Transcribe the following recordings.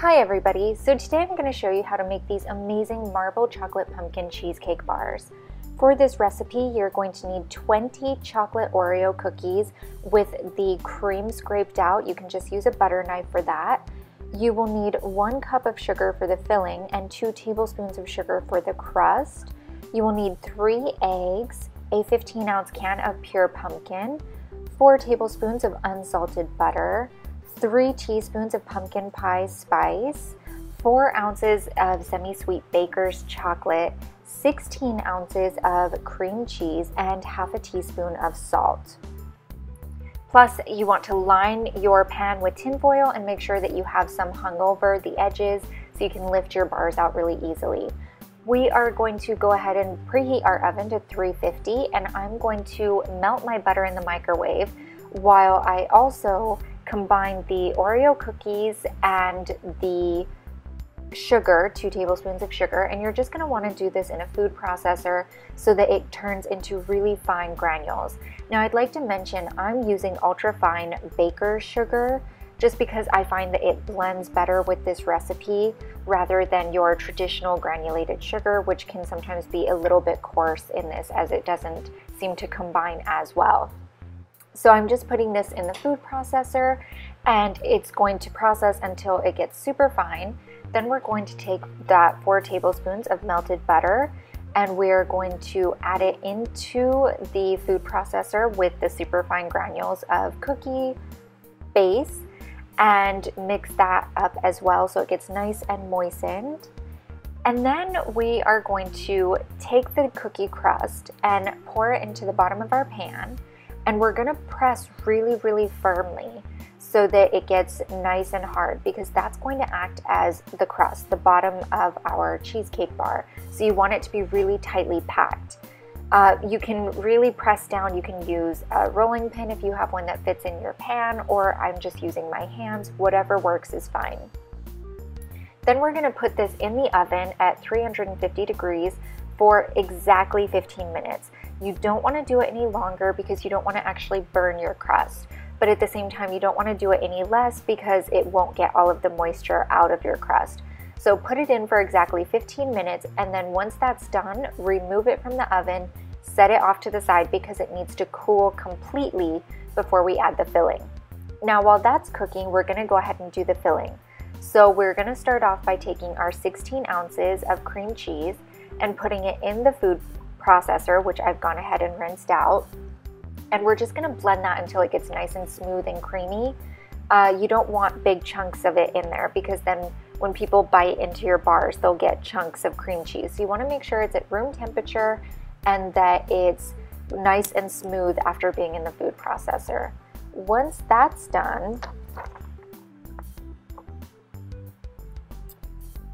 Hi everybody, so today I'm going to show you how to make these amazing marble chocolate pumpkin cheesecake bars. For this recipe, you're going to need 20 chocolate Oreo cookies with the cream scraped out. You can just use a butter knife for that. You will need 1 cup of sugar for the filling and 2 tablespoons of sugar for the crust. You will need 3 eggs, a 15-ounce can of pure pumpkin, 4 tablespoons of unsalted butter, 3 teaspoons of pumpkin pie spice, 4 ounces of semi-sweet baker's chocolate, 16 ounces of cream cheese, and half a teaspoon of salt. Plus, you want to line your pan with tin foil and make sure that you have some hung over the edges so you can lift your bars out really easily. We are going to go ahead and preheat our oven to 350, and I'm going to melt my butter in the microwave while I also combine the Oreo cookies and the sugar, 2 tablespoons of sugar, and you're just going to want to do this in a food processor so that it turns into really fine granules. Now I'd like to mention I'm using ultra fine baker's sugar just because I find that it blends better with this recipe rather than your traditional granulated sugar, which can sometimes be a little bit coarse in this as it doesn't seem to combine as well. So I'm just putting this in the food processor and it's going to process until it gets super fine. Then we're going to take that 4 tablespoons of melted butter and we're going to add it into the food processor with the super fine granules of cookie base and mix that up as well so it gets nice and moistened. And then we are going to take the cookie crust and pour it into the bottom of our pan. And we're gonna press really, really firmly so that it gets nice and hard because that's going to act as the crust, the bottom of our cheesecake bar. So you want it to be really tightly packed. You can really press down. You can use a rolling pin if you have one that fits in your pan, or I'm just using my hands. Whatever works is fine. Then we're gonna put this in the oven at 350 degrees for exactly 15 minutes. You don't want to do it any longer because you don't want to actually burn your crust. But at the same time, you don't want to do it any less because it won't get all of the moisture out of your crust. So put it in for exactly 15 minutes and then once that's done, remove it from the oven, set it off to the side because it needs to cool completely before we add the filling. Now while that's cooking, we're going to go ahead and do the filling. So we're going to start off by taking our 16 ounces of cream cheese and putting it in the food processor, which I've gone ahead and rinsed out. And we're just going to blend that until it gets nice and smooth and creamy. You don't want big chunks of it in there because then when people bite into your bars, they'll get chunks of cream cheese. So you want to make sure it's at room temperature and that it's nice and smooth after being in the food processor. Once that's done,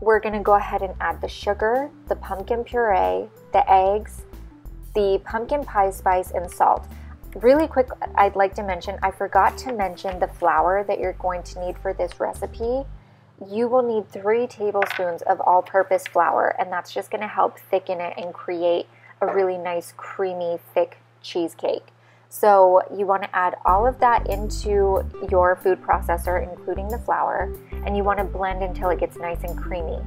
we're going to go ahead and add the sugar, the pumpkin puree, the eggs, the pumpkin pie spice, and salt. Really quick, I'd like to mention, I forgot to mention the flour that you're going to need for this recipe. You will need 3 tablespoons of all-purpose flour, and that's just going to help thicken it and create a really nice, creamy, thick cheesecake. So you want to add all of that into your food processor, including the flour, and you want to blend until it gets nice and creamy.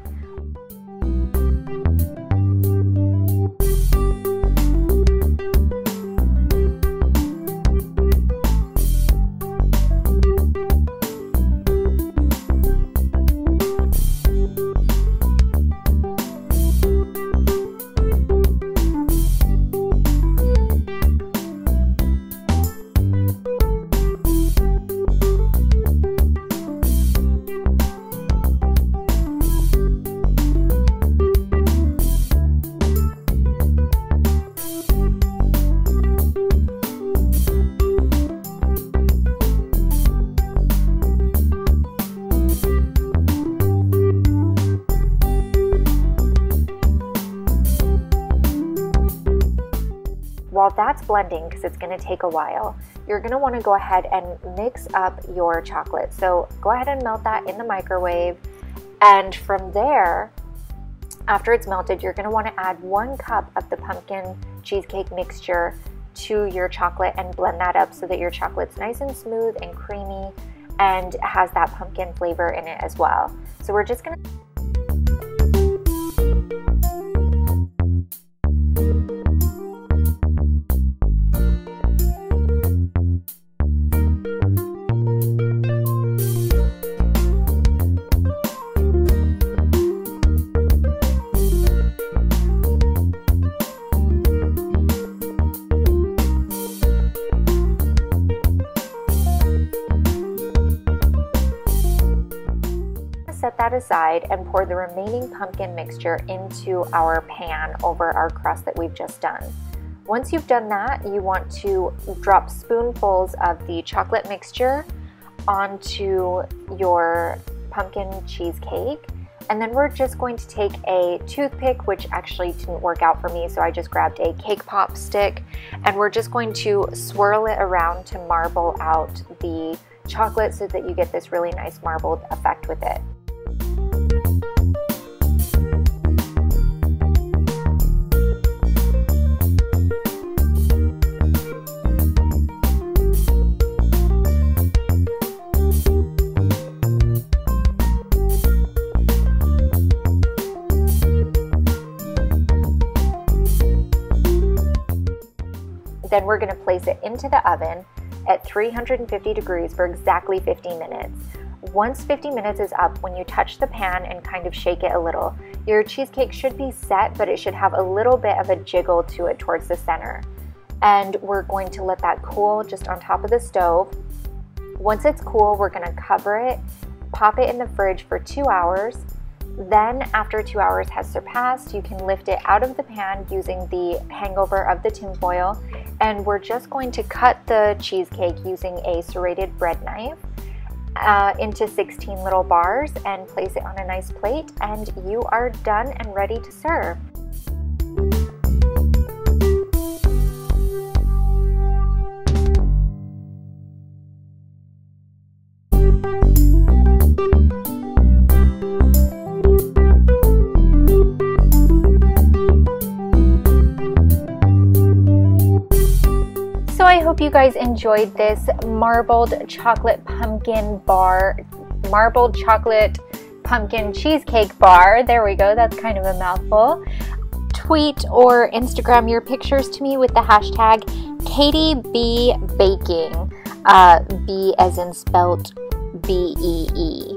While that's blending, because it's going to take a while, you're going to want to go ahead and mix up your chocolate. So go ahead and melt that in the microwave, and from there, after it's melted, you're going to want to add 1 cup of the pumpkin cheesecake mixture to your chocolate and blend that up so that your chocolate's nice and smooth and creamy. and has that pumpkin flavor in it as well. So we're just gonna set that aside and pour the remaining pumpkin mixture into our pan over our crust that we've just done. Once you've done that, you want to drop spoonfuls of the chocolate mixture onto your pumpkin cheesecake. And then we're just going to take a toothpick, which actually didn't work out for me, so I just grabbed a cake pop stick, and we're just going to swirl it around to marble out the chocolate so that you get this really nice marbled effect with it. Then we're going to place it into the oven at 350 degrees for exactly 50 minutes. Once 50 minutes is up, when you touch the pan and kind of shake it a little, your cheesecake should be set, but it should have a little bit of a jiggle to it towards the center. And we're going to let that cool just on top of the stove. Once it's cool, we're going to cover it, pop it in the fridge for 2 hours. Then after 2 hours has surpassed, you can lift it out of the pan using the hangover of the tinfoil, and we're just going to cut the cheesecake using a serrated bread knife into 16 little bars and place it on a nice plate, and you are done and ready to serve. So I hope you guys enjoyed this marbled chocolate pumpkin bar, marbled chocolate pumpkin cheesecake bar. There we go, that's kind of a mouthful. Tweet or Instagram your pictures to me with the hashtag KatieBBaking, B as in spelt B-E-E.